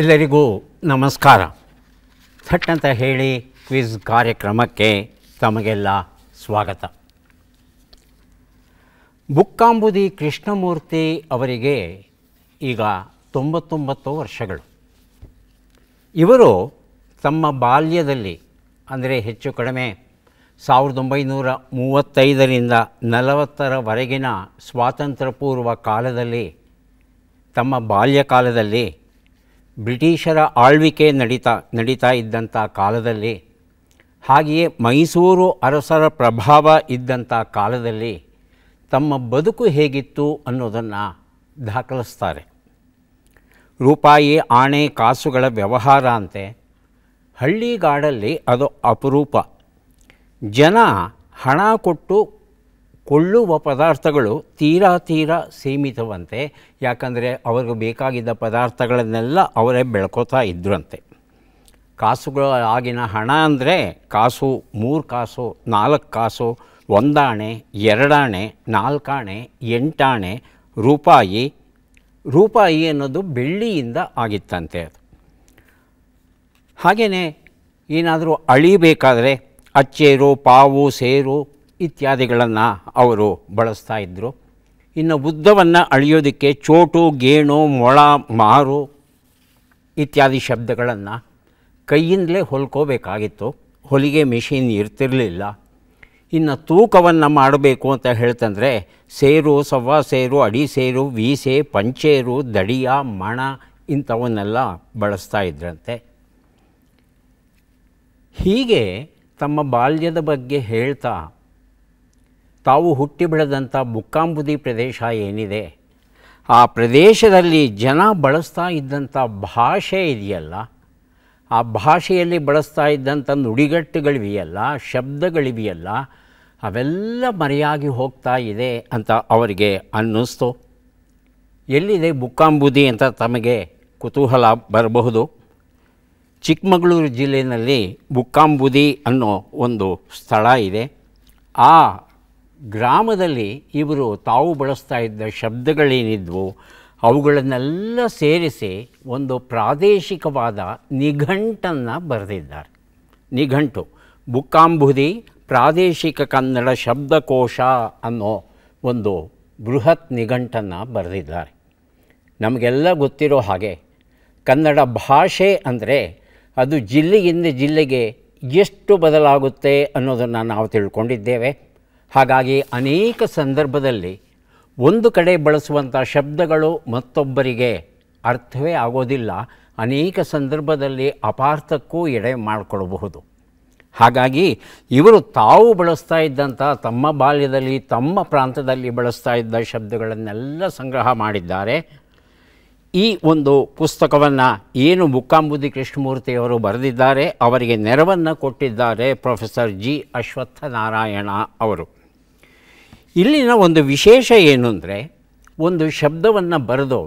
ಎಲ್ಲರಿಗೂ ನಮಸ್ಕಾರ. ಥಟ್ ಅಂತ ಹೇಳಿ ಕ್ವಿಜ್ ಕಾರ್ಯಕ್ರಮಕ್ಕೆ ತಮಗೆಲ್ಲ ಸ್ವಾಗತ. ಬುಕ್ಕಾಂಬುದಿ ಕೃಷ್ಣಮೂರ್ತಿ ಅವರಿಗೆ ಈಗ 99 ವರ್ಷಗಳು. ಇವರು ತಮ್ಮ ಬಾಲ್ಯದಲ್ಲಿ ಅಂದರೆ ಹೆಚ್ಚು ಕಡಿಮೆ 1935ರಿಂದ 40ರವರೆಗಿನ ಸ್ವಾತಂತ್ರ್ಯ ಪೂರ್ವ ಕಾಲದಲ್ಲಿ, ತಮ್ಮ ಬಾಲ್ಯಕಾಲದಲ್ಲಿ ಬ್ರಿಟಿಷರ ಆಳ್ವಿಕೆ ನಡೀತಾ ಇದ್ದಂಥ ಕಾಲದಲ್ಲಿ, ಹಾಗೆಯೇ ಮೈಸೂರು ಅರಸರ ಪ್ರಭಾವ ಇದ್ದಂಥ ಕಾಲದಲ್ಲಿ ತಮ್ಮ ಬದುಕು ಹೇಗಿತ್ತು ಅನ್ನೋದನ್ನು ದಾಖಲಿಸ್ತಾರೆ. ರೂಪಾಯಿ, ಆಣೆ, ಕಾಸುಗಳ ವ್ಯವಹಾರ ಅಂತೆ ಹಳ್ಳಿಗಾಡಲ್ಲಿ ಅದು ಅಪರೂಪ. ಜನ ಹಣ ಕೊಟ್ಟು ಕೊಳ್ಳುವ ಪದಾರ್ಥಗಳು ತೀರಾ ಸೀಮಿತವಂತೆ. ಯಾಕಂದರೆ ಅವ್ರಿಗೆ ಬೇಕಾಗಿದ್ದ ಪದಾರ್ಥಗಳನ್ನೆಲ್ಲ ಅವರೇ ಬೆಳ್ಕೋತಾ ಇದ್ರಂತೆ. ಕಾಸುಗಳ ಆಗಿನ ಹಣ ಅಂದರೆ ಕಾಸು, 3 ಕಾಸು, 4 ಕಾಸು, 1 ಆಣೆ, 2 ಆಣೆ, 4 ಆಣೆ, 8 ಆಣೆ, ರೂಪಾಯಿ ಅನ್ನೋದು ಬೆಳ್ಳಿಯಿಂದ ಆಗಿತ್ತಂತೆ. ಅದು ಹಾಗೆಯೇ ಏನಾದರೂ ಅಳಿಬೇಕಾದರೆ ಅಚ್ಚೇರು, ಪಾವು, ಸೇರು ಇತ್ಯಾದಿಗಳನ್ನು ಅವರು ಬಳಸ್ತಾ ಇದ್ದರು. ಇನ್ನು ಉದ್ದವನ್ನು ಅಳೆಯೋದಕ್ಕೆ ಚೋಟು, ಗೇಣು, ಮೊಳ, ಮಾರು ಇತ್ಯಾದಿ ಶಬ್ದಗಳನ್ನು ಕೈಯಿಂದಲೇ ಹೊಲ್ಕೋಬೇಕಾಗಿತ್ತು. ಹೊಲಿಗೆ ಮಿಷಿನ್ ಇರ್ತಿರಲಿಲ್ಲ. ಇನ್ನು ತೂಕವನ್ನು ಮಾಡಬೇಕು ಅಂತ ಹೇಳ್ತಂದರೆ ಸೇರು, ಸವ್ವಾ ಸೇರು, ಅಡಿ ಸೇರು, ವೀಸೆ, ಪಂಚೇರು, ದಡಿಯ, ಮಣ ಇಂಥವನ್ನೆಲ್ಲ ಬಳಸ್ತಾ ಇದ್ರಂತೆ. ಹೀಗೆ ತಮ್ಮ ಬಾಲ್ಯದ ಬಗ್ಗೆ ಹೇಳ್ತಾ ತಾವು ಹುಟ್ಟಿ ಬೆಳೆದಂಥ ಬುಕ್ಕಾಂಬುದಿ ಪ್ರದೇಶ ಏನಿದೆ, ಆ ಪ್ರದೇಶದಲ್ಲಿ ಜನ ಬಳಸ್ತಾ ಇದ್ದಂಥ ಭಾಷೆ ಇದೆಯಲ್ಲ, ಆ ಭಾಷೆಯಲ್ಲಿ ಬಳಸ್ತಾ ಇದ್ದಂಥ ನುಡಿಗಟ್ಟುಗಳಿವೆಯಲ್ಲ, ಶಬ್ದಗಳಿವೆಯಲ್ಲ, ಅವೆಲ್ಲ ಮರೆಯಾಗಿ ಹೋಗ್ತಾ ಇದೆ ಅಂತ ಅವರಿಗೆ ಅನ್ನಿಸ್ತು. ಎಲ್ಲಿದೆ ಬುಕ್ಕಾಂಬುದಿ ಅಂತ ತಮಗೆ ಕುತೂಹಲ ಬರಬಹುದು. ಚಿಕ್ಕಮಗಳೂರು ಜಿಲ್ಲೆಯಲ್ಲಿ ಬುಕ್ಕಾಂಬುದಿ ಅನ್ನೋ ಒಂದು ಸ್ಥಳ ಇದೆ. ಆ ಗ್ರಾಮದಲ್ಲಿ ಇವರು ತಾವು ಬಳಸ್ತಾ ಇದ್ದ ಶಬ್ದಗಳೇನಿದ್ವು ಅವುಗಳನ್ನೆಲ್ಲ ಸೇರಿಸಿ ಒಂದು ಪ್ರಾದೇಶಿಕವಾದ ನಿಘಂಟನ್ನು ಬರೆದಿದ್ದಾರೆ. ನಿಘಂಟು, ಬುಕ್ಕಾಂಬುದಿ ಪ್ರಾದೇಶಿಕ ಕನ್ನಡ ಶಬ್ದಕೋಶ ಅನ್ನೋ ಒಂದು ಬೃಹತ್ ನಿಘಂಟನ್ನು ಬರೆದಿದ್ದಾರೆ. ನಮಗೆಲ್ಲ ಗೊತ್ತಿರೋ ಹಾಗೆ ಕನ್ನಡ ಭಾಷೆ ಅಂದರೆ ಅದು ಜಿಲ್ಲೆಯಿಂದ ಜಿಲ್ಲೆಗೆ ಎಷ್ಟು ಬದಲಾಗುತ್ತೆ ಅನ್ನೋದನ್ನು ನಾವು ತಿಳ್ಕೊಂಡಿದ್ದೇವೆ. ಹಾಗಾಗಿ ಅನೇಕ ಸಂದರ್ಭದಲ್ಲಿ ಒಂದು ಕಡೆ ಬಳಸುವಂಥ ಶಬ್ದಗಳು ಮತ್ತೊಬ್ಬರಿಗೆ ಅರ್ಥವೇ ಆಗೋದಿಲ್ಲ. ಅನೇಕ ಸಂದರ್ಭದಲ್ಲಿ ಅಪಾರ್ಥಕ್ಕೂ ಎಡೆ ಮಾಡಿಕೊಡಬಹುದು. ಹಾಗಾಗಿ ಇವರು ತಾವು ಬಳಸ್ತಾ ಇದ್ದಂಥ ತಮ್ಮ ಬಾಲ್ಯದಲ್ಲಿ ತಮ್ಮ ಪ್ರಾಂತದಲ್ಲಿ ಬಳಸ್ತಾ ಇದ್ದ ಶಬ್ದಗಳನ್ನೆಲ್ಲ ಸಂಗ್ರಹ ಮಾಡಿದ್ದಾರೆ. ಈ ಒಂದು ಪುಸ್ತಕವನ್ನು ಏನು ಬುಕ್ಕಾಂಬುದಿ ಕೃಷ್ಣಮೂರ್ತಿಯವರು ಬರೆದಿದ್ದಾರೆ, ಅವರಿಗೆ ನೆರವನ್ನು ಕೊಟ್ಟಿದ್ದಾರೆ ಪ್ರೊಫೆಸರ್ ಜಿ ಅಶ್ವತ್ಥನಾರಾಯಣ ಅವರು. ಇಲ್ಲಿನ ಒಂದು ವಿಶೇಷ ಏನು ಅಂದರೆ, ಒಂದು ಶಬ್ದವನ್ನು ಬರೆದು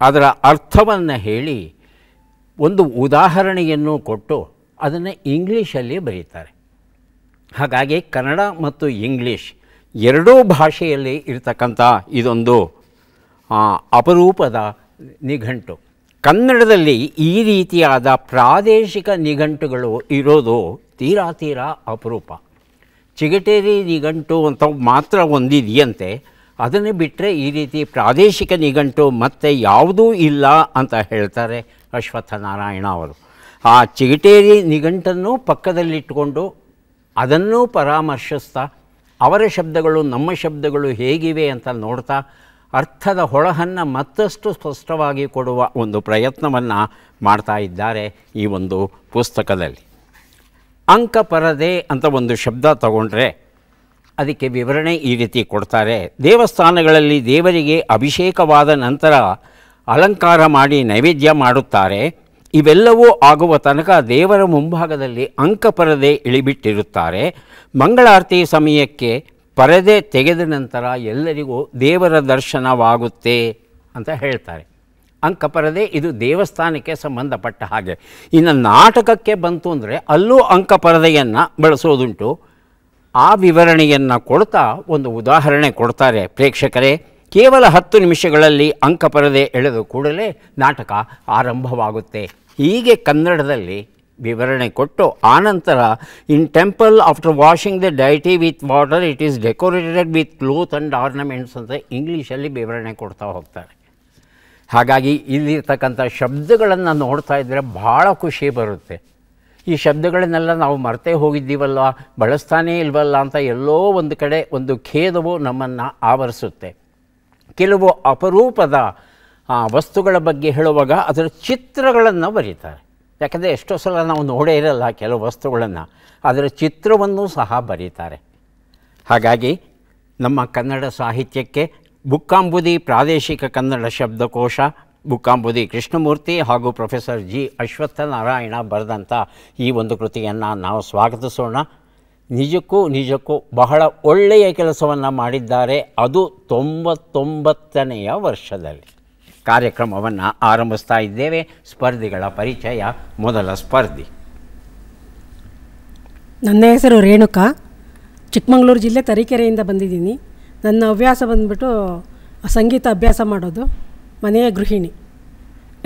ಅದರ ಅರ್ಥವನ್ನು ಹೇಳಿ ಒಂದು ಉದಾಹರಣೆಯನ್ನು ಕೊಟ್ಟು ಅದನ್ನು ಇಂಗ್ಲೀಷಲ್ಲಿ ಬರೀತಾರೆ. ಹಾಗಾಗಿ ಕನ್ನಡ ಮತ್ತು ಇಂಗ್ಲೀಷ್ ಎರಡೂ ಭಾಷೆಯಲ್ಲಿ ಇರತಕ್ಕಂಥ ಇದೊಂದು ಅಪರೂಪದ ನಿಘಂಟು. ಕನ್ನಡದಲ್ಲಿ ಈ ರೀತಿಯಾದ ಪ್ರಾದೇಶಿಕ ನಿಘಂಟುಗಳು ಇರೋದು ತೀರಾ ಅಪರೂಪ. ಚಿಗಟೇರಿ ನಿಘಂಟು ಅಂತ ಮಾತ್ರ ಒಂದಿದೆಯಂತೆ. ಅದನ್ನು ಬಿಟ್ಟರೆ ಈ ರೀತಿ ಪ್ರಾದೇಶಿಕ ನಿಘಂಟು ಮತ್ತೆ ಯಾವುದೂ ಇಲ್ಲ ಅಂತ ಹೇಳ್ತಾರೆ ಅಶ್ವತ್ಥನಾರಾಯಣ ಅವರು. ಆ ಚಿಗಟೇರಿ ನಿಘಂಟನ್ನು ಪಕ್ಕದಲ್ಲಿಟ್ಟುಕೊಂಡು ಅದನ್ನು ಪರಾಮರ್ಶಿಸ್ತಾ ಅವರ ಶಬ್ದಗಳು ನಮ್ಮ ಶಬ್ದಗಳು ಹೇಗಿವೆ ಅಂತ ನೋಡ್ತಾ ಅರ್ಥದ ಹೊಳಹನ್ನು ಮತ್ತಷ್ಟು ಸ್ಪಷ್ಟವಾಗಿ ಕೊಡುವ ಒಂದು ಪ್ರಯತ್ನವನ್ನು ಮಾಡ್ತಾ ಇದ್ದಾರೆ ಈ ಒಂದು ಪುಸ್ತಕದಲ್ಲಿ. ಅಂಕಪರದೆ ಅಂತ ಒಂದು ಶಬ್ದ ತಗೊಂಡ್ರೆ ಅದಕ್ಕೆ ವಿವರಣೆ ಈ ರೀತಿ ಕೊಡ್ತಾರೆ. ದೇವಸ್ಥಾನಗಳಲ್ಲಿ ದೇವರಿಗೆ ಅಭಿಷೇಕವಾದ ನಂತರ ಅಲಂಕಾರ ಮಾಡಿ ನೈವೇದ್ಯ ಮಾಡುತ್ತಾರೆ. ಇವೆಲ್ಲವೂ ಆಗುವ ತನಕ ದೇವರ ಮುಂಭಾಗದಲ್ಲಿ ಅಂಕಪರದೆ ಇಳಿಬಿಟ್ಟಿರುತ್ತಾರೆ. ಮಂಗಳಾರತಿ ಸಮಯಕ್ಕೆ ಪರದೆ ತೆಗೆದ ನಂತರ ಎಲ್ಲರಿಗೂ ದೇವರ ದರ್ಶನವಾಗುತ್ತೆ ಅಂತ ಹೇಳ್ತಾರೆ. ಅಂಕಪರದೆ ಇದು ದೇವಸ್ಥಾನಕ್ಕೆ ಸಂಬಂಧಪಟ್ಟ ಹಾಗೆ. ಇನ್ನು ನಾಟಕಕ್ಕೆ ಬಂತು ಅಂದರೆ ಅಲ್ಲೂ ಅಂಕಪರದೆಯನ್ನು ಬಳಸೋದುಂಟು. ಆ ವಿವರಣೆಯನ್ನು ಕೊಡ್ತಾ ಒಂದು ಉದಾಹರಣೆ ಕೊಡ್ತಾರೆ. ಪ್ರೇಕ್ಷಕರೇ, ಕೇವಲ 10 ನಿಮಿಷಗಳಲ್ಲಿ ಅಂಕಪರದೆ ಎಳೆದು ಕೂಡಲೇ ನಾಟಕ ಆರಂಭವಾಗುತ್ತೆ. ಹೀಗೆ ಕನ್ನಡದಲ್ಲಿ ವಿವರಣೆ ಕೊಟ್ಟು ಆನಂತರ in temple after washing the deity with water it is decorated with cloth and ornaments ಅಂತ ಇಂಗ್ಲೀಷಲ್ಲಿ ವಿವರಣೆ ಕೊಡ್ತಾ ಹೋಗ್ತಾರೆ. ಹಾಗಾಗಿ ಇಲ್ಲಿರ್ತಕ್ಕಂಥ ಶಬ್ದಗಳನ್ನು ನೋಡ್ತಾ ಇದ್ದರೆ ಭಾಳ ಖುಷಿ ಬರುತ್ತೆ. ಈ ಶಬ್ದಗಳನ್ನೆಲ್ಲ ನಾವು ಮರ್ತೇ ಹೋಗಿದ್ದೀವಲ್ಲ, ಬಳಸ್ತಾನೇ ಇಲ್ವಲ್ಲ ಅಂತ ಎಲ್ಲೋ ಒಂದು ಕಡೆ ಒಂದು ಖೇದವು ನಮ್ಮನ್ನು ಆವರಿಸುತ್ತೆ. ಕೆಲವು ಅಪರೂಪದ ವಸ್ತುಗಳ ಬಗ್ಗೆ ಹೇಳುವಾಗ ಅದರ ಚಿತ್ರಗಳನ್ನು ಬರೀತಾರೆ. ಯಾಕಂದರೆ ಎಷ್ಟೋ ಸಲ ನಾವು ನೋಡೇ ಇರಲ್ಲ ಕೆಲವು ವಸ್ತುಗಳನ್ನು, ಅದರ ಚಿತ್ರವನ್ನು ಸಹ ಬರೀತಾರೆ. ಹಾಗಾಗಿ ನಮ್ಮ ಕನ್ನಡ ಸಾಹಿತ್ಯಕ್ಕೆ ಬುಕ್ಕಾಂಬುದಿ ಪ್ರಾದೇಶಿಕ ಕನ್ನಡ ಶಬ್ದಕೋಶ, ಬುಕ್ಕಾಂಬುದಿ ಕೃಷ್ಣಮೂರ್ತಿ ಹಾಗೂ ಪ್ರೊಫೆಸರ್ ಜಿ ಅಶ್ವತ್ಥನಾರಾಯಣ ಬರೆದಂಥ ಈ ಒಂದು ಕೃತಿಯನ್ನು ನಾವು ಸ್ವಾಗತಿಸೋಣ. ನಿಜಕ್ಕೂ ಬಹಳ ಒಳ್ಳೆಯ ಕೆಲಸವನ್ನು ಮಾಡಿದ್ದಾರೆ, ಅದು 99ನೆಯ ವರ್ಷದಲ್ಲಿ. ಕಾರ್ಯಕ್ರಮವನ್ನು ಆರಂಭಿಸ್ತಾ ಇದ್ದೇವೆ. ಸ್ಪರ್ಧಿಗಳ ಪರಿಚಯ. ಮೊದಲ ಸ್ಪರ್ಧಿ. ನನ್ನ ಹೆಸರು ರೇಣುಕಾ, ಚಿಕ್ಕಮಗಳೂರು ಜಿಲ್ಲೆ ತರೀಕೆರೆಯಿಂದ ಬಂದಿದ್ದೀನಿ. ನನ್ನ ಹವ್ಯಾಸ ಬಂದುಬಿಟ್ಟು ಸಂಗೀತ ಅಭ್ಯಾಸ ಮಾಡೋದು, ಮನೆಯ ಗೃಹಿಣಿ.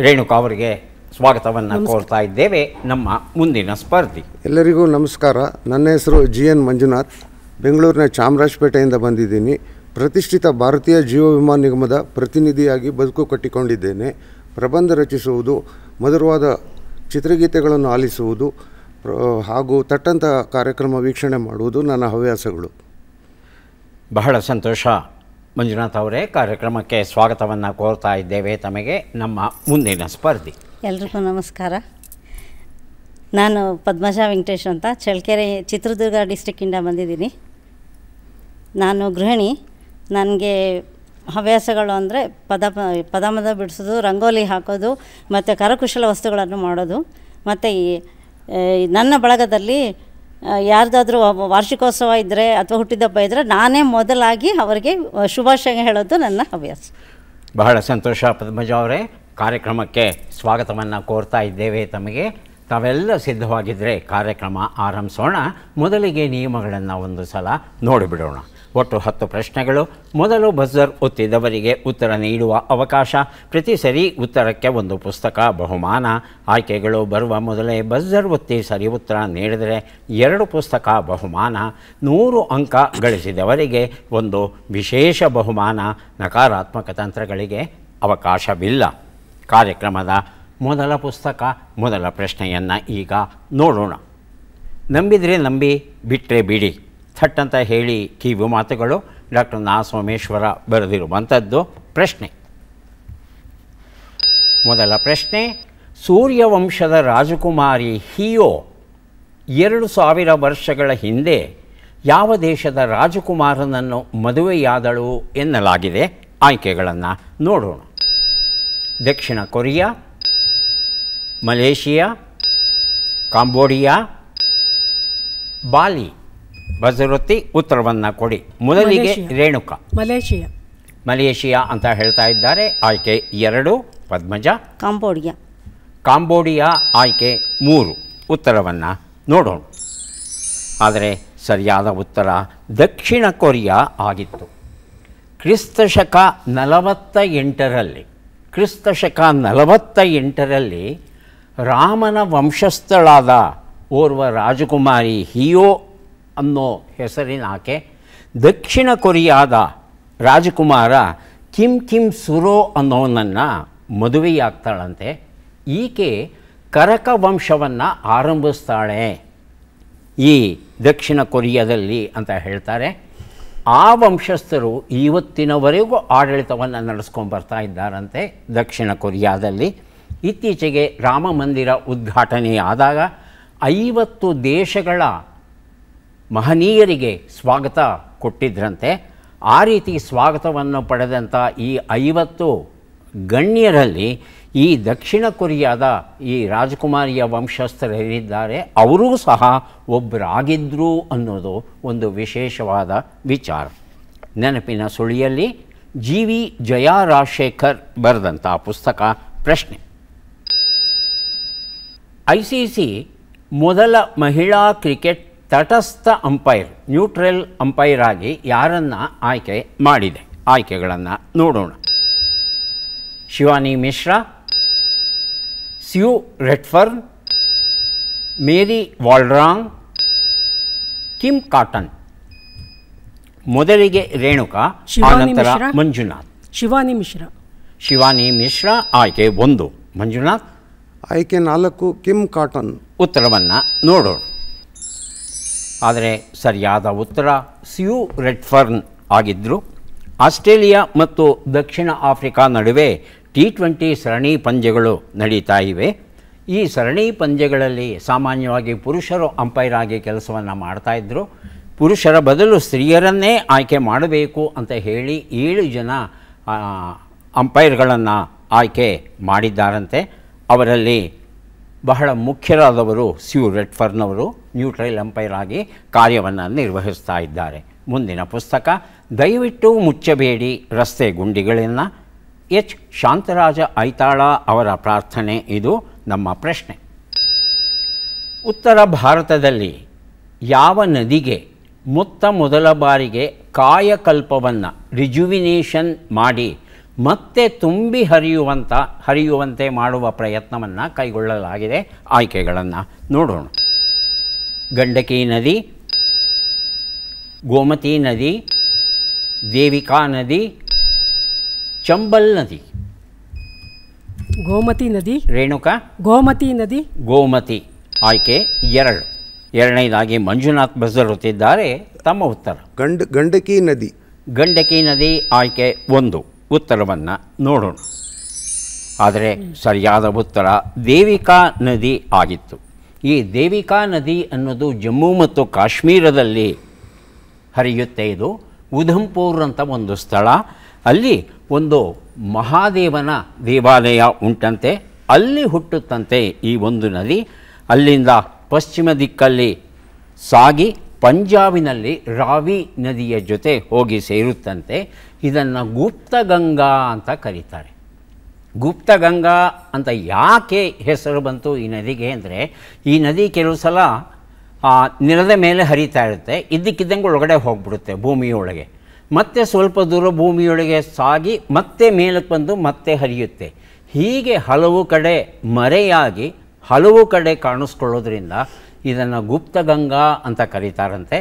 ರೇಣುಕಾ ಅವರಿಗೆ ಸ್ವಾಗತವನ್ನು ಕೋರ್ತಾ ಇದ್ದೇವೆ. ನಮ್ಮ ಮುಂದಿನ ಸ್ಪರ್ಧಿ. ಎಲ್ಲರಿಗೂ ನಮಸ್ಕಾರ. ನನ್ನ ಹೆಸರು GN ಮಂಜುನಾಥ್, ಬೆಂಗಳೂರಿನ ಚಾಮರಾಜಪೇಟೆಯಿಂದ ಬಂದಿದ್ದೀನಿ. ಪ್ರತಿಷ್ಠಿತ ಭಾರತೀಯ ಜೀವ ವಿಮಾ ನಿಗಮದ ಪ್ರತಿನಿಧಿಯಾಗಿ ಬದುಕು ಕಟ್ಟಿಕೊಂಡಿದ್ದೇನೆ. ಪ್ರಬಂಧ ರಚಿಸುವುದು, ಮಧುರವಾದ ಚಿತ್ರಗೀತೆಗಳನ್ನು ಆಲಿಸುವುದು ಹಾಗೂ ತಟ್ಟಂಥ ಕಾರ್ಯಕ್ರಮ ವೀಕ್ಷಣೆ ಮಾಡುವುದು ನನ್ನ ಹವ್ಯಾಸಗಳು. ಬಹಳ ಸಂತೋಷ ಮಂಜುನಾಥ್ ಅವರೇ, ಕಾರ್ಯಕ್ರಮಕ್ಕೆ ಸ್ವಾಗತವನ್ನು ಕೋರ್ತಾ ಇದ್ದೇವೆ ತಮಗೆ. ನಮ್ಮ ಮುಂದಿನ ಸ್ಪರ್ಧಿ. ಎಲ್ರಿಗೂ ನಮಸ್ಕಾರ. ನಾನು ಪದ್ಮಜಾ ವೆಂಕಟೇಶ್ ಅಂತ, ಚಳ್ಳಕೆರೆ ಚಿತ್ರದುರ್ಗ ಡಿಸ್ಟಿಕ್ಕಿಂದ ಬಂದಿದ್ದೀನಿ. ನಾನು ಗೃಹಿಣಿ. ನನಗೆ ಹವ್ಯಾಸಗಳು ಅಂದರೆ ಪದಮದ ಬಿಡಿಸೋದು, ರಂಗೋಲಿ ಹಾಕೋದು ಮತ್ತು ಕರಕುಶಲ ವಸ್ತುಗಳನ್ನು ಮಾಡೋದು. ಮತ್ತು ನನ್ನ ಬಳಗದಲ್ಲಿ ಯಾರ್ದಾದ್ರೂ ವಾರ್ಷಿಕೋತ್ಸವ ಇದ್ದರೆ ಅಥವಾ ಹುಟ್ಟಿದಬ್ಬ ಇದ್ದರೆ ನಾನೇ ಮೊದಲಾಗಿ ಅವರಿಗೆ ಶುಭಾಶಯ ಹೇಳೋದು ನನ್ನ ಹವ್ಯಾಸ. ಬಹಳ ಸಂತೋಷ ಪದ್ಮಜ ಅವರೇ, ಕಾರ್ಯಕ್ರಮಕ್ಕೆ ಸ್ವಾಗತವನ್ನು ಕೋರ್ತಾ ಇದ್ದೇವೆ ತಮಗೆ. ತಾವೆಲ್ಲ ಸಿದ್ಧವಾಗಿದ್ದರೆ ಕಾರ್ಯಕ್ರಮ ಆರಂಭಿಸೋಣ. ಮೊದಲಿಗೆ ನಿಯಮಗಳನ್ನು ಒಂದು ಸಲ ನೋಡಿಬಿಡೋಣ. ಒಟ್ಟು 10 ಪ್ರಶ್ನೆಗಳು. ಮೊದಲು ಬಜರ್ ಒತ್ತಿದವರಿಗೆ ಉತ್ತರ ನೀಡುವ ಅವಕಾಶ. ಪ್ರತಿ ಸರಿ ಉತ್ತರಕ್ಕೆ ಒಂದು ಪುಸ್ತಕ ಬಹುಮಾನ. ಆಯ್ಕೆಗಳು ಬರುವ ಮೊದಲೇ ಬಜರ್ ಒತ್ತಿ ಸರಿ ಉತ್ತರ ನೀಡಿದರೆ 2 ಪುಸ್ತಕ ಬಹುಮಾನ. 100 ಅಂಕ ಗಳಿಸಿದವರಿಗೆ ಒಂದು ವಿಶೇಷ ಬಹುಮಾನ. ನಕಾರಾತ್ಮಕ ತಂತ್ರಗಳಿಗೆ ಅವಕಾಶವಿಲ್ಲ. ಕಾರ್ಯಕ್ರಮದ ಮೊದಲ ಪುಸ್ತಕ, ಮೊದಲ ಪ್ರಶ್ನೆಯನ್ನು ಈಗ ನೋಡೋಣ. ನಂಬಿದರೆ ನಂಬಿ, ಬಿಟ್ಟರೆ ಬಿಡಿ, ಥಟ್ ಅಂತ ಹೇಳಿ ಕಿವಿ ಮಾತುಗಳು. ಡಾಕ್ಟರ್ ನಾ ಸೋಮೇಶ್ವರ ಬರೆದಿರುವಂಥದ್ದು. ಪ್ರಶ್ನೆ. ಮೊದಲ ಪ್ರಶ್ನೆ. ಸೂರ್ಯವಂಶದ ರಾಜಕುಮಾರಿ ಹಿಯೋ 2000 ವರ್ಷಗಳ ಹಿಂದೆ ಯಾವ ದೇಶದ ರಾಜಕುಮಾರನನ್ನು ಮದುವೆಯಾದಳು ಎನ್ನಲಾಗಿದೆ? ಆಯ್ಕೆಗಳನ್ನು ನೋಡೋಣ. ದಕ್ಷಿಣ ಕೊರಿಯಾ, ಮಲೇಷಿಯಾ, ಕಾಂಬೋಡಿಯಾ, ಬಾಲಿ. ಬಜರೊತ್ತಿ ಉತ್ತರವನ್ನು ಕೊಡಿ. ಮೊದಲಿಗೆ ರೇಣುಕಾ. ಮಲೇಷಿಯಾ ಅಂತ ಹೇಳ್ತಾ ಇದ್ದಾರೆ. ಆಯ್ಕೆ 2. ಪದ್ಮಜ. ಕಾಂಬೋಡಿಯಾ ಆಯ್ಕೆ 3. ಉತ್ತರವನ್ನು ನೋಡೋಣ. ಆದರೆ ಸರಿಯಾದ ಉತ್ತರ ದಕ್ಷಿಣ ಕೊರಿಯಾ ಆಗಿತ್ತು. ಕ್ರಿಸ್ತಶಕ 48ರಲ್ಲಿ ರಾಮನ ವಂಶಸ್ಥಳಾದ ಓರ್ವ ರಾಜಕುಮಾರಿ ಹಿಯೋ ಅನ್ನೋ ಹೆಸರಿನ ಆಕೆ ದಕ್ಷಿಣ ಕೊರಿಯಾದ ರಾಜಕುಮಾರ ಕಿಮ್ ಸುರೋ ಅನ್ನೋನನ್ನು ಮದುವೆಯಾಗ್ತಾಳಂತೆ. ಈಕೆ ಕರಕ ವಂಶವನ್ನು ಆರಂಭಿಸ್ತಾಳೆ ಈ ದಕ್ಷಿಣ ಕೊರಿಯಾದಲ್ಲಿ ಅಂತ ಹೇಳ್ತಾರೆ. ಆ ವಂಶಸ್ಥರು ಇವತ್ತಿನವರೆಗೂ ಆಡಳಿತವನ್ನು ನಡೆಸ್ಕೊಂಡು ಬರ್ತಾ ಇದ್ದಾರಂತೆ ದಕ್ಷಿಣ ಕೊರಿಯಾದಲ್ಲಿ. ಇತ್ತೀಚೆಗೆ ರಾಮ ಮಂದಿರ ಉದ್ಘಾಟನೆಯಾದಾಗ 50 ದೇಶಗಳ ಮಹನೀಯರಿಗೆ ಸ್ವಾಗತ ಕೊಟ್ಟಿದ್ರಂತೆ. ಆ ರೀತಿ ಸ್ವಾಗತವನ್ನು ಪಡೆದಂಥ ಈ 50 ಗಣ್ಯರಲ್ಲಿ ಈ ದಕ್ಷಿಣ ಕೊರಿಯಾದ ಈ ರಾಜಕುಮಾರಿಯ ವಂಶಸ್ಥರೇನಿದ್ದಾರೆ ಅವರೂ ಸಹ ಒಬ್ಬರಾಗಿದ್ದರು ಅನ್ನೋದು ಒಂದು ವಿಶೇಷವಾದ ವಿಚಾರ. ನೆನಪಿನ ಸುಳಿಯಲ್ಲಿ GV ಜಯಾ ರಾಜಶೇಖರ್ ಬರೆದಂಥ ಪುಸ್ತಕ. ಪ್ರಶ್ನೆ. ICC ಮೊದಲ ಮಹಿಳಾ ಕ್ರಿಕೆಟ್ ತಟಸ್ಥ ಅಂಪೈರ್, ನ್ಯೂಟ್ರಲ್ ಅಂಪೈರ್ ಆಗಿ ಯಾರನ್ನು ಆಯ್ಕೆ ಮಾಡಿದೆ? ಆಯ್ಕೆಗಳನ್ನು ನೋಡೋಣ. ಶಿವಾನಿ ಮಿಶ್ರಾ, ಸ್ಯೂ ರೆಡ್ಫರ್ನ್, ಮೇರಿ ವಾಲ್ಡ್ರಾಂಗ್, ಕಿಮ್ ಕಾಟನ್. ಮೊದಲಿಗೆ ರೇಣುಕಾ, ಶಿವಾನಿ ಆನಂತರ ಮಿಶ್ರಾ. ಮಂಜುನಾಥ್. ಶಿವಾನಿ ಮಿಶ್ರಾ. ಶಿವಾನಿ ಮಿಶ್ರಾ ಆಯ್ಕೆ 1. ಮಂಜುನಾಥ್ ಆಯ್ಕೆ 4 ಕಿಮ್ ಕಾಟನ್. ಉತ್ತರವನ್ನು ನೋಡೋಣ. ಆದರೆ ಸರಿಯಾದ ಉತ್ತರ ಸ್ಯೂ ರೆಡ್ಫರ್ನ್ ಆಗಿದ್ದರು. ಆಸ್ಟ್ರೇಲಿಯಾ ಮತ್ತು ದಕ್ಷಿಣ ಆಫ್ರಿಕಾ ನಡುವೆ T20 ಸರಣಿ ಪಂದ್ಯಗಳು ನಡೀತಾ ಇವೆ. ಈ ಸರಣಿ ಪಂದ್ಯಗಳಲ್ಲಿ ಸಾಮಾನ್ಯವಾಗಿ ಪುರುಷರು ಅಂಪೈರ್ ಆಗಿ ಕೆಲಸವನ್ನು ಮಾಡ್ತಾಯಿದ್ರು. ಪುರುಷರ ಬದಲು ಸ್ತ್ರೀಯರನ್ನೇ ಆಯ್ಕೆ ಮಾಡಬೇಕು ಅಂತ ಹೇಳಿ 7 ಜನ ಅಂಪೈರ್ಗಳನ್ನು ಆಯ್ಕೆ ಮಾಡಿದ್ದಾರಂತೆ. ಅವರಲ್ಲಿ ಬಹಳ ಮುಖ್ಯರಾದವರು ಸ್ಯೂ ರೆಡ್ಫರ್ನ್ ಅವರು ನ್ಯೂಟ್ರಲ್ ಅಂಪೈರ್ ಆಗಿ ಕಾರ್ಯವನ್ನು ನಿರ್ವಹಿಸ್ತಾ ಇದ್ದಾರೆ. ಮುಂದಿನ ಪುಸ್ತಕ ದಯವಿಟ್ಟು ಮುಚ್ಚಬೇಡಿ ರಸ್ತೆ ಗುಂಡಿಗಳನ್ನು. ಎಚ್ ಶಾಂತರಾಜ ಐತಾಳ ಅವರ ಪ್ರಾರ್ಥನೆ. ಇದು ನಮ್ಮ ಪ್ರಶ್ನೆ. ಉತ್ತರ ಭಾರತದಲ್ಲಿ ಯಾವ ನದಿಗೆ ಮೊದಲ ಬಾರಿಗೆ ಕಾಯಕಲ್ಪವನ್ನು ರಿಜುವಿನೇಷನ್ ಮಾಡಿ ಮತ್ತೆ ತುಂಬಿ ಹರಿಯುವಂತೆ ಮಾಡುವ ಪ್ರಯತ್ನವನ್ನು ಕೈಗೊಳ್ಳಲಾಗಿದೆ? ಆಯ್ಕೆಗಳನ್ನು ನೋಡೋಣ. ಗಂಡಕಿ ನದಿ, ಗೋಮತಿ ನದಿ, ದೇವಿಕಾ ನದಿ, ಚಂಬಲ್ ನದಿ. ಗೋಮತಿ ನದಿ. ರೇಣುಕಾ? ಗೋಮತಿ ನದಿ. ಗೋಮತಿ ಆಯ್ಕೆ 2. ಎರಡನೇದಾಗಿ ಮಂಜುನಾಥ್ ಬಸರುತ್ತಿದ್ದಾರೆ ತಮ್ಮ ಉತ್ತರ. ಗಂಡಕಿ ನದಿ. ಗಂಡಕಿ ನದಿ ಆಯ್ಕೆ 1. ಉತ್ತರವನ್ನು ನೋಡೋಣ. ಆದರೆ ಸರಿಯಾದ ಉತ್ತರ ದೇವಿಕಾ ನದಿ ಆಗಿತ್ತು. ಈ ದೇವಿಕಾ ನದಿ ಅನ್ನೋದು ಜಮ್ಮು ಮತ್ತು ಕಾಶ್ಮೀರದಲ್ಲಿ ಹರಿಯುತ್ತೆ. ಇದು ಉಧಂಪುರ್ ಅಂತ ಒಂದು ಸ್ಥಳ. ಅಲ್ಲಿ ಒಂದು ಮಹಾದೇವನ ದೇವಾಲಯ ಉಂಟಂತೆ. ಅಲ್ಲಿ ಹುಟ್ಟುತ್ತಂತೆ ಈ ಒಂದು ನದಿ. ಅಲ್ಲಿಂದ ಪಶ್ಚಿಮ ದಿಕ್ಕಲ್ಲಿ ಸಾಗಿ ಪಂಜಾಬಿನಲ್ಲಿ ರಾವಿ ನದಿಯ ಜೊತೆ ಹೋಗಿ ಸೇರುತ್ತಂತೆ. ಇದನ್ನು ಗುಪ್ತಗಂಗಾ ಅಂತ ಕರೀತಾರೆ. ಗುಪ್ತಗಂಗಾ ಅಂತ ಯಾಕೆ ಹೆಸರು ಬಂತು ಈ ನದಿಗೆ ಅಂದರೆ, ಈ ನದಿ ಕೆಲವು ಸಲ ನೆಲದ ಮೇಲೆ ಹರಿತಾ ಇರುತ್ತೆ, ಇದ್ದಕ್ಕಿದ್ದಂಗೆ ಒಳಗಡೆ ಹೋಗ್ಬಿಡುತ್ತೆ ಭೂಮಿಯೊಳಗೆ. ಮತ್ತೆ ಸ್ವಲ್ಪ ದೂರ ಭೂಮಿಯೊಳಗೆ ಸಾಗಿ ಮತ್ತೆ ಮೇಲಕ್ಕೆ ಬಂದು ಮತ್ತೆ ಹರಿಯುತ್ತೆ. ಹೀಗೆ ಹಲವು ಕಡೆ ಮರೆಯಾಗಿ ಹಲವು ಕಡೆ ಕಾಣಿಸ್ಕೊಳ್ಳೋದ್ರಿಂದ ಇದನ್ನು ಗುಪ್ತಗಂಗಾ ಅಂತ ಕರೀತಾರಂತೆ.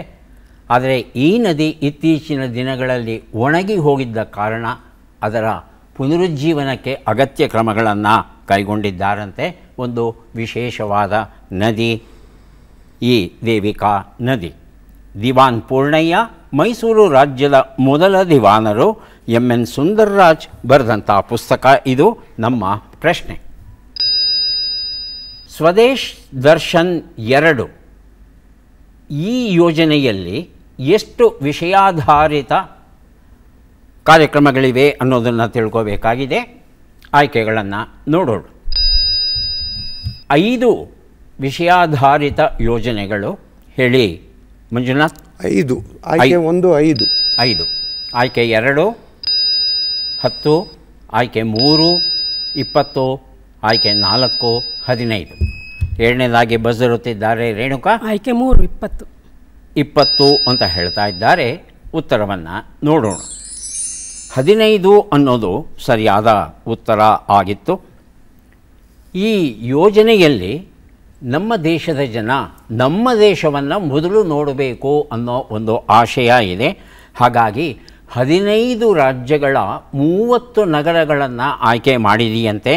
ಆದರೆ ಈ ನದಿ ಇತ್ತೀಚಿನ ದಿನಗಳಲ್ಲಿ ಒಣಗಿ ಹೋಗಿದ್ದ ಕಾರಣ ಅದರ ಪುನರುಜ್ಜೀವನಕ್ಕೆ ಅಗತ್ಯ ಕ್ರಮಗಳನ್ನು ಕೈಗೊಂಡಿದ್ದಾರಂತೆ. ಒಂದು ವಿಶೇಷವಾದ ನದಿ ಈ ದೇವಿಕಾ ನದಿ. ದಿವಾನ್ ಪೂರ್ಣಯ್ಯ ಮೈಸೂರು ರಾಜ್ಯದ ಮೊದಲ ದಿವಾನರು MN ಸುಂದರ್ರಾಜ್ ಬರೆದಂಥ ಪುಸ್ತಕ. ಇದು ನಮ್ಮ ಪ್ರಶ್ನೆ. ಸ್ವದೇಶ್ ದರ್ಶನ್ 2 ಈ ಯೋಜನೆಯಲ್ಲಿ ಎಷ್ಟು ವಿಷಯಾಧಾರಿತ ಕಾರ್ಯಕ್ರಮಗಳಿವೆ ಅನ್ನೋದನ್ನು ತಿಳ್ಕೋಬೇಕಾಗಿದೆ. ಆಯ್ಕೆಗಳನ್ನು ನೋಡೋಣ. 5 ವಿಷಯಾಧಾರಿತ ಯೋಜನೆಗಳು ಹೇಳಿ ಮಂಜುನಾಥ್. 5. ಆಯ್ಕೆ 1 5. 5. ಆಯ್ಕೆ 2 10, ಆಯ್ಕೆ 3 20, ಆಯ್ಕೆ 4 15. ಎರಡನೇದಾಗಿ ಬಸರುತ್ತಿದ್ದಾರೆ ರೇಣುಕಾ. ಆಯ್ಕೆ 3 20. 20 ಅಂತ ಹೇಳ್ತಾ ಇದ್ದಾರೆ. ಉತ್ತರವನ್ನು ನೋಡೋಣ. 15 ಅನ್ನೋದು ಸರಿಯಾದ ಉತ್ತರ ಆಗಿತ್ತು. ಈ ಯೋಜನೆಯಲ್ಲಿ ನಮ್ಮ ದೇಶದ ಜನ ನಮ್ಮ ದೇಶವನ್ನು ಮೊದಲು ನೋಡಬೇಕು ಅನ್ನೋ ಒಂದು ಆಶಯ ಇದೆ. ಹಾಗಾಗಿ 15 ರಾಜ್ಯಗಳ 30 ನಗರಗಳನ್ನು ಆಯ್ಕೆ ಮಾಡಿದೆಯಂತೆ.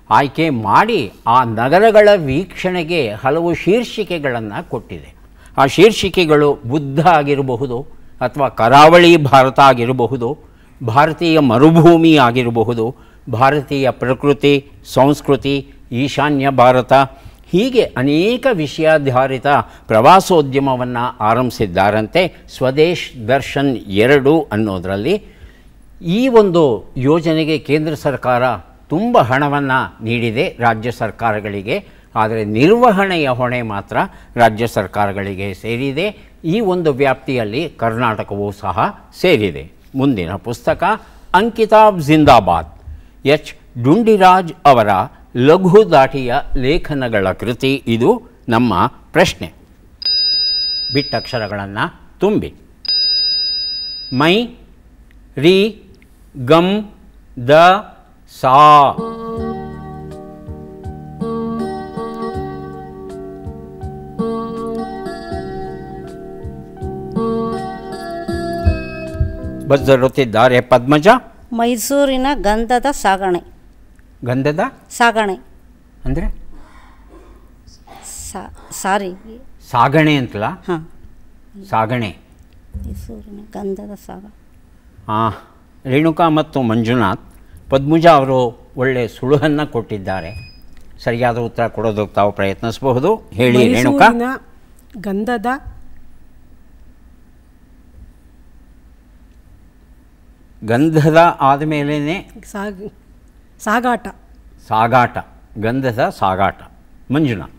ಆಯ್ಕೆ ಮಾಡಿ ಆ ನಗರಗಳ ವೀಕ್ಷಣೆಗೆ ಹಲವು ಶೀರ್ಷಿಕೆಗಳನ್ನು ಕೊಟ್ಟಿದೆ. ಆ ಶೀರ್ಷಿಕೆಗಳು ಬುದ್ಧ ಆಗಿರಬಹುದು, ಅಥವಾ ಕರಾವಳಿ ಭಾರತ ಆಗಿರಬಹುದು, ಭಾರತೀಯ ಮರುಭೂಮಿ ಆಗಿರಬಹುದು, ಭಾರತೀಯ ಪ್ರಕೃತಿ ಸಂಸ್ಕೃತಿ, ಈಶಾನ್ಯ ಭಾರತ, ಹೀಗೆ ಅನೇಕ ವಿಷಯಾಧಾರಿತ ಪ್ರವಾಸೋದ್ಯಮವನ್ನು ಆರಂಭಿಸಿದ್ದಾರಂತೆ. ಸ್ವದೇಶ್ ದರ್ಶನ್ 2 ಅನ್ನೋದರಲ್ಲಿ ಈ ಒಂದು ಯೋಜನೆಗೆ ಕೇಂದ್ರ ಸರ್ಕಾರ ತುಂಬ ಹಣವನ್ನು ನೀಡಿದೆ ರಾಜ್ಯ ಸರ್ಕಾರಗಳಿಗೆ. ಆದರೆ ನಿರ್ವಹಣೆಯ ಹೊಣೆ ಮಾತ್ರ ರಾಜ್ಯ ಸರ್ಕಾರಗಳಿಗೆ ಸೇರಿದೆ. ಈ ಒಂದು ವ್ಯಾಪ್ತಿಯಲ್ಲಿ ಕರ್ನಾಟಕವೂ ಸಹ ಸೇರಿದೆ. ಮುಂದಿನ ಪುಸ್ತಕ ಅಂಕಿತಾಬ್ ಜಿಂದಾಬಾದ್, ಎಚ್ ಡುಂಡಿರಾಜ್ ಅವರ ಲಘು ದಾಟಿಯ ಲೇಖನಗಳ ಕೃತಿ. ಇದು ನಮ್ಮ ಪ್ರಶ್ನೆ. ಬಿಟ್ಟಕ್ಷರಗಳನ್ನು ತುಂಬಿ. ಮೈ, ರಿ ಗಂ ದ ಸಾ. ಬಜ್ಜರುತ್ತಿದ್ದಾರೆ ಪದ್ಮಜ. ಮೈಸೂರಿನ ಗಂಧದ ಸಾಗಣೆ. ಗಂಧದ ಸಾಗಣೆ ಅಂದರೆ ಸಾರಿ ಸಾಗಣೆ ಅಂತಲ್ಲ, ಹಾಂ, ಸಾಗಣೆ. ಮೈಸೂರಿನ ಗಂಧದ ಸಾಗಣೆ. ಹಾಂ, ರೇಣುಕಾ ಮತ್ತು ಮಂಜುನಾಥ್ ಪದ್ಮಜ ಅವರು ಒಳ್ಳೆಯ ಸುಳುಹನ್ನು ಕೊಟ್ಟಿದ್ದಾರೆ. ಸರಿಯಾದ ಉತ್ತರ ಕೊಡೋದಕ್ಕೆ ತಾವು ಪ್ರಯತ್ನಿಸಬಹುದು. ಹೇಳಿ ರೇಣುಕಾ. ಮೈಸೂರಿನ ಗಂಧದ ಗಂಧದ ಆದಮೇಲೆ ಸಾಗಾಟ. ಸಾಗಾಟ, ಗಂಧದ ಸಾಗಾಟ. ಮಂಜುನಾಥ್.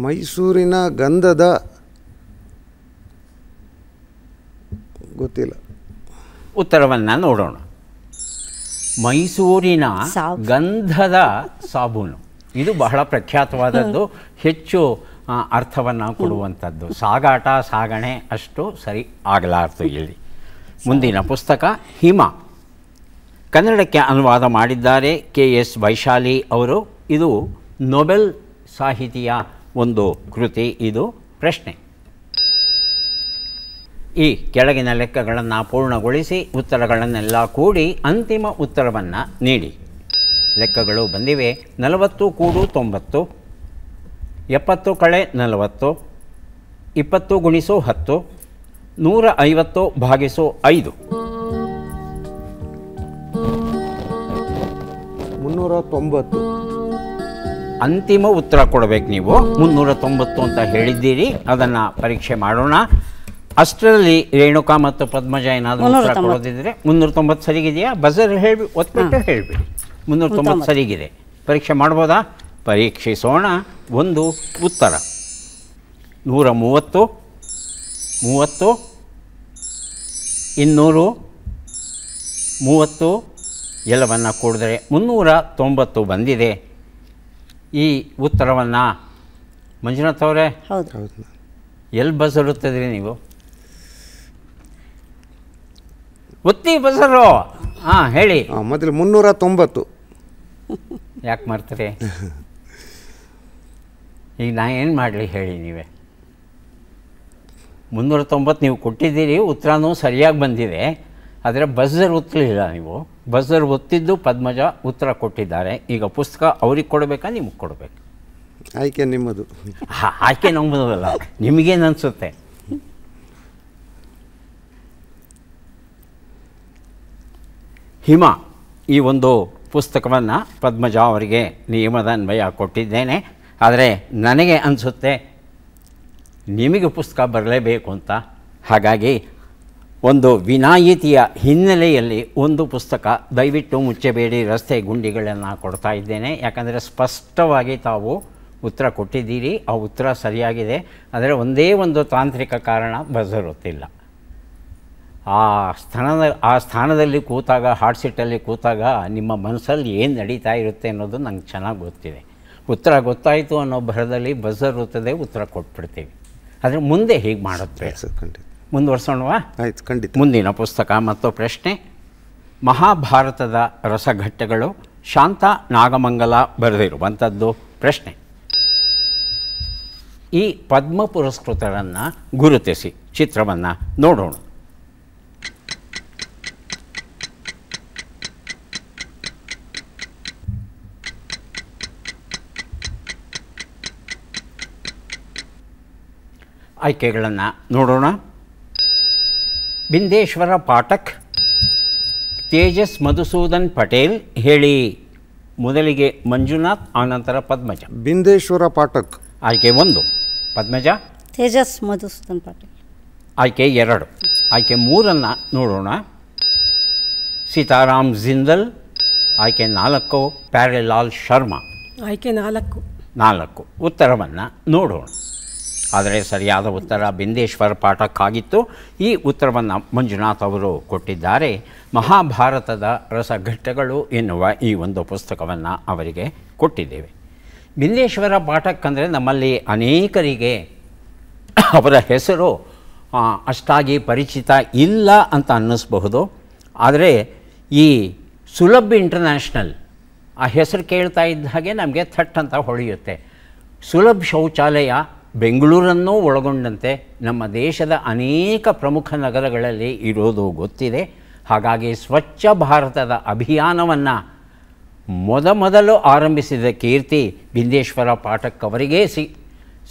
ಮೈಸೂರಿನ ಗಂಧದ ಗೊತ್ತಿಲ್ಲ. ಉತ್ತರವನ್ನು ನೋಡೋಣ. ಮೈಸೂರಿನ ಗಂಧದ ಸಾಬೂನು, ಇದು ಬಹಳ ಪ್ರಖ್ಯಾತವಾದದ್ದು, ಹೆಚ್ಚು ಅರ್ಥವನ್ನು ಕೊಡುವಂಥದ್ದು. ಸಾಗಾಟ, ಸಾಗಣೆ ಅಷ್ಟು ಸರಿ ಆಗಲಾರ್ದು ಇಲ್ಲಿ. ಮುಂದಿನ ಪುಸ್ತಕ ಹಿಮ. ಕನ್ನಡಕ್ಕೆ ಅನುವಾದ ಮಾಡಿದ್ದಾರೆ KS ವೈಶಾಲಿ ಅವರು. ಇದು ನೊಬೆಲ್ ಸಾಹಿತಿಯ ಒಂದು ಕೃತಿ. ಇದು ಪ್ರಶ್ನೆ. ಈ ಕೆಳಗಿನ ಲೆಕ್ಕಗಳನ್ನು ಪೂರ್ಣಗೊಳಿಸಿ ಉತ್ತರಗಳನ್ನೆಲ್ಲ ಕೂಡಿ ಅಂತಿಮ ಉತ್ತರವನ್ನು ನೀಡಿ. ಲೆಕ್ಕಗಳು ಬಂದಿವೆ. 40 ಕೂಡು 90, 70 ಕಳೆ 40, 20 ಗುಣಿಸು 10, 150 ಭಾಗಿಸು 5. 390. ಅಂತಿಮ ಉತ್ತರ ಕೊಡಬೇಕು ನೀವು. 390 ಅಂತ ಹೇಳಿದ್ದೀರಿ. ಅದನ್ನು ಪರೀಕ್ಷೆ ಮಾಡೋಣ. ಅಷ್ಟರಲ್ಲಿ ರೇಣುಕಾ ಮತ್ತು ಪದ್ಮಜ ಏನಾದರೂ ಉತ್ತರ ಕೊಡೋದಿದ್ರೆ 390 ಸರಿಗಿದೆಯಾ? ಬಜರ್ ಹೇಳಿ ಒತ್ಬಿಟ್ಟು ಹೇಳಿಬಿಡಿ. 390 ಸರಿಗಿದೆ. ಪರೀಕ್ಷೆ ಮಾಡ್ಬೋದಾ? ಪರೀಕ್ಷಿಸೋಣ. ಒಂದು ಉತ್ತರ 130, 30, 200, 30 ಎಲ್ಲವನ್ನು ಕೂಡಿದ್ರೆ 390 ಬಂದಿದೆ. ಈ ಉತ್ತರವನ್ನು ಮಂಜುನಾಥ್ ಅವರೇ ಹೌದು, ಎಲ್ಲಿ ಬಸರುತ್ತದ್ರಿ ನೀವು? ಒತ್ತಿ ಬಸರು. ಹಾಂ, ಹೇಳಿ. ಮೊದಲು 390. ಯಾಕೆ ಮಾಡ್ತೀರಿ? ಈಗ ನಾ ಏನು ಮಾಡಲಿ ಹೇಳಿ ನೀವೇ? 390 ನೀವು ಕೊಟ್ಟಿದ್ದೀರಿ. ಉತ್ತರನೂ ಸರಿಯಾಗಿ ಬಂದಿದೆ. ಆದರೆ ಬಜರ್ ಒತ್ತಲಿಲ್ಲ ನೀವು. ಬಜರ್ ಒತ್ತಿದ್ದು ಪದ್ಮಜ ಉತ್ತರ ಕೊಟ್ಟಿದ್ದಾರೆ. ಈಗ ಪುಸ್ತಕ ಅವ್ರಿಗೆ ಕೊಡಬೇಕಾ ನಿಮಗೆ ಕೊಡಬೇಕು? ಆಯ್ಕೆ ನಿಮ್ಮದು. ಆಯ್ಕೆ ನಂಬೋದಲ್ಲ, ನಿಮಗೇನು ಅನಿಸುತ್ತೆ? ಹಿಮ ಈ ಒಂದು ಪುಸ್ತಕವನ್ನು ಪದ್ಮಜ ಅವರಿಗೆ ನಿಯಮದ ಅನ್ವಯ ಕೊಟ್ಟಿದ್ದೇನೆ. ಆದರೆ ನನಗೆ ಅನಿಸುತ್ತೆ ನಿಮಗೆ ಪುಸ್ತಕ ಬರಲೇಬೇಕು ಅಂತ. ಹಾಗಾಗಿ ಒಂದು ವಿನಾಯಿತಿಯ ಹಿನ್ನೆಲೆಯಲ್ಲಿ ಒಂದು ಪುಸ್ತಕ ದಯವಿಟ್ಟು ಮುಚ್ಚಬೇಡಿ ರಸ್ತೆ ಗುಂಡಿಗಳನ್ನು ಕೊಡ್ತಾ ಇದ್ದೇನೆ. ಯಾಕಂದರೆ ಸ್ಪಷ್ಟವಾಗಿ ತಾವು ಉತ್ತರ ಕೊಟ್ಟಿದ್ದೀರಿ. ಆ ಉತ್ತರ ಸರಿಯಾಗಿದೆ. ಆದರೆ ಒಂದೇ ಒಂದು ತಾಂತ್ರಿಕ ಕಾರಣ, ಬಜರ್ ಗೊತ್ತಿಲ್ಲ. ಆ ಸ್ಥಾನದಲ್ಲಿ ಕೂತಾಗ, ಹಾರ್ಟ್ ಸೀಟಲ್ಲಿ ಕೂತಾಗ ನಿಮ್ಮ ಮನಸ್ಸಲ್ಲಿ ಏನು ನಡೀತಾ ಇರುತ್ತೆ ಅನ್ನೋದು ನಂಗೆ ಚೆನ್ನಾಗಿ ಗೊತ್ತಿದೆ. ಉತ್ತರ ಗೊತ್ತಾಯಿತು ಅನ್ನೋ ಭರದಲ್ಲಿ ಬಜರ್ ಗೊತ್ತದೆ, ಉತ್ತರ ಕೊಟ್ಬಿಡ್ತೀವಿ. ಆದರೆ ಮುಂದೆ ಹೀಗೆ ಮಾಡುತ್ತೆ. ಖಂಡಿತ ಮುಂದುವರ್ಸೋಣವಾ? ಆಯ್ತು, ಖಂಡಿತ. ಮುಂದಿನ ಪುಸ್ತಕ ಮತ್ತು ಪ್ರಶ್ನೆ ಮಹಾಭಾರತದ ರಸಘಟ್ಟಗಳು. ಶಾಂತ ನಾಗಮಂಗಲ ಬರೆದಿರುವಂಥದ್ದು. ಪ್ರಶ್ನೆ: ಈ ಪದ್ಮ ಪುರಸ್ಕೃತರನ್ನು ಗುರುತಿಸಿ. ಚಿತ್ರವನ್ನು ನೋಡೋಣ. ಆಯ್ಕೆಗಳನ್ನು ನೋಡೋಣ. ಬಿಂದೇಶ್ವರ ಪಾಠಕ್, ತೇಜಸ್ ಮಧುಸೂದನ್ ಪಟೇಲ್. ಹೇಳಿ. ಮೊದಲಿಗೆ ಮಂಜುನಾಥ್, ಆನಂತರ ಪದ್ಮಜ. ಬಿಂದೇಶ್ವರ ಪಾಠಕ್. ಆಯ್ಕೆ 1 ಪದ್ಮಜ. ತೇಜಸ್ ಮಧುಸೂದನ್ ಪಾಟೀಲ್. ಆಯ್ಕೆ 2. ಆಯ್ಕೆ 3 ನೋಡೋಣ. ಸೀತಾರಾಮ್ ಜಿಂದಲ್. ಆಯ್ಕೆ 4 ಪ್ಯಾರೇಲಾಲ್ ಶರ್ಮಾ. ಆಯ್ಕೆ 4. ಉತ್ತರವನ್ನು ನೋಡೋಣ. ಆದರೆ ಸರಿಯಾದ ಉತ್ತರ ಬಿಂದೇಶ್ವರ ಪಾಠಕ್ ಆಗಿತ್ತು. ಈ ಉತ್ತರವನ್ನು ಮಂಜುನಾಥ್ ಅವರು ಕೊಟ್ಟಿದ್ದಾರೆ. ಮಹಾಭಾರತದ ರಸಘಟ್ಟಗಳು ಎನ್ನುವ ಈ ಒಂದು ಪುಸ್ತಕವನ್ನು ಅವರಿಗೆ ಕೊಟ್ಟಿದ್ದೇವೆ. ಬಿಂದೇಶ್ವರ ಪಾಠಕ್ ಅಂದರೆ ನಮ್ಮಲ್ಲಿ ಅನೇಕರಿಗೆ ಅವರ ಹೆಸರು ಅಷ್ಟಾಗಿ ಪರಿಚಿತ ಇಲ್ಲ ಅಂತ ಅನ್ನಿಸ್ಬಹುದು. ಆದರೆ ಈ ಸುಲಭ್ ಇಂಟರ್ನ್ಯಾಷನಲ್ ಆ ಹೆಸರು ಕೇಳ್ತಾ ಇದ್ದ ಹಾಗೆ ನಮಗೆ ಥಟ್ ಅಂತ ಹೊಳೆಯುತ್ತೆ. ಸುಲಭ್ ಶೌಚಾಲಯ ಬೆಂಗಳೂರನ್ನೂ ಒಳಗೊಂಡಂತೆ ನಮ್ಮ ದೇಶದ ಅನೇಕ ಪ್ರಮುಖ ನಗರಗಳಲ್ಲಿ ಇರೋದು ಗೊತ್ತಿದೆ. ಹಾಗಾಗಿ ಸ್ವಚ್ಛ ಭಾರತದ ಅಭಿಯಾನವನ್ನು ಮೊದಲು ಆರಂಭಿಸಿದ ಕೀರ್ತಿ ಬಿಂದೇಶ್ವರ ಪಾಠಕ್ ಅವರಿಗೇ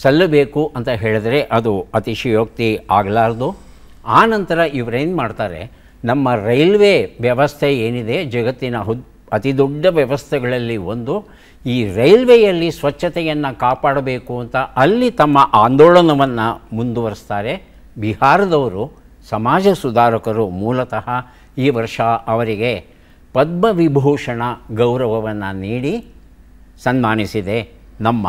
ಸಲ್ಲಬೇಕು ಅಂತ ಹೇಳಿದರೆ ಅದು ಅತಿಶಯೋಕ್ತಿ ಆಗಲಾರ್ದು. ಆ ನಂತರ ಇವರೇನು ಮಾಡ್ತಾರೆ, ನಮ್ಮ ರೈಲ್ವೆ ವ್ಯವಸ್ಥೆ ಏನಿದೆ ಜಗತ್ತಿನ ಅತಿ ದೊಡ್ಡ ವ್ಯವಸ್ಥೆಗಳಲ್ಲಿ ಒಂದು, ಈ ರೈಲ್ವೆಯಲ್ಲಿ ಸ್ವಚ್ಛತೆಯನ್ನು ಕಾಪಾಡಬೇಕು ಅಂತ ಅಲ್ಲಿ ತಮ್ಮ ಆಂದೋಲನವನ್ನು ಮುಂದುವರಿಸ್ತಾರೆ. ಬಿಹಾರದವರು ಸಮಾಜ ಸುಧಾರಕರು. ಮೂಲತಃ ಈ ವರ್ಷ ಅವರಿಗೆ ಪದ್ಮವಿಭೂಷಣ ಗೌರವವನ್ನು ನೀಡಿ ಸನ್ಮಾನಿಸಿದೆ ನಮ್ಮ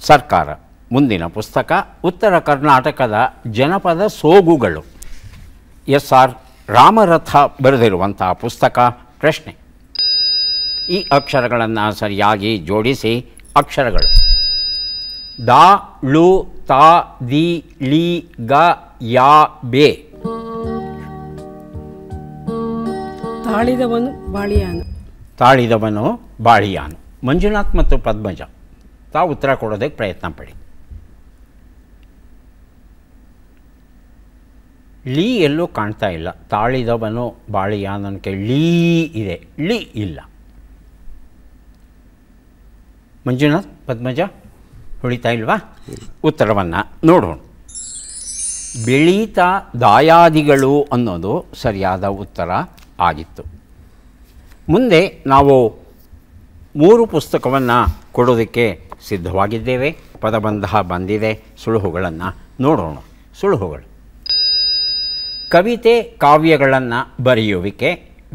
ಸರ್ಕಾರ. ಮುಂದಿನ ಪುಸ್ತಕ ಉತ್ತರ ಕರ್ನಾಟಕದ ಜನಪದ ಸೋಗುಗಳು, ಎಸ್.ಆರ್. ರಾಮರಥ ಬರೆದಿರುವಂಥ ಪುಸ್ತಕ. ಪ್ರಶ್ನೆ: ಈ ಅಕ್ಷರಗಳನ್ನು ಸರಿಯಾಗಿ ಜೋಡಿಸಿ. ಅಕ್ಷರಗಳು: ದ, ಳು, ತ, ದಿ, ಳಿ, ಗ, ಯಾ, ಬೆ. ತಾಳಿದವನು ಬಾಳಿಯಾನು. ತಾಳಿದವನು ಬಾಳಿಯಾನು. ಮಂಜುನಾಥ್ ಮತ್ತು ಪದ್ಮಜ ತಾವು ಉತ್ತರ ಕೊಡೋದಕ್ಕೆ ಪ್ರಯತ್ನ ಪಡಿ. ಲೀ ಎಲ್ಲೂ ಕಾಣ್ತಾ ಇಲ್ಲ. ತಾಳಿದವನು ಬಾಳಿಯಾನಕ್ಕೆ ಲೀ ಇದೆ, ಳಿ ಇಲ್ಲ. ಮಂಜುನಾಥ್, ಪದ್ಮಜ ಹೊಳಿತಾ ಇಲ್ವಾ? ಉತ್ತರವನ್ನು ನೋಡೋಣ. ಬೆಳೀತ ದಾಯಾದಿಗಳು ಅನ್ನೋದು ಸರಿಯಾದ ಉತ್ತರ ಆಗಿತ್ತು. ಮುಂದೆ ನಾವು 3 ಪುಸ್ತಕವನ್ನು ಕೊಡೋದಕ್ಕೆ ಸಿದ್ಧವಾಗಿದ್ದೇವೆ. ಪದಬಂಧ ಬಂದಿದೆ. ಸುಳುಹುಗಳನ್ನು ನೋಡೋಣ. ಸುಳುಹುಗಳು: ಕವಿತೆ ಕಾವ್ಯಗಳನ್ನು ಬರೆಯುವಿಕೆ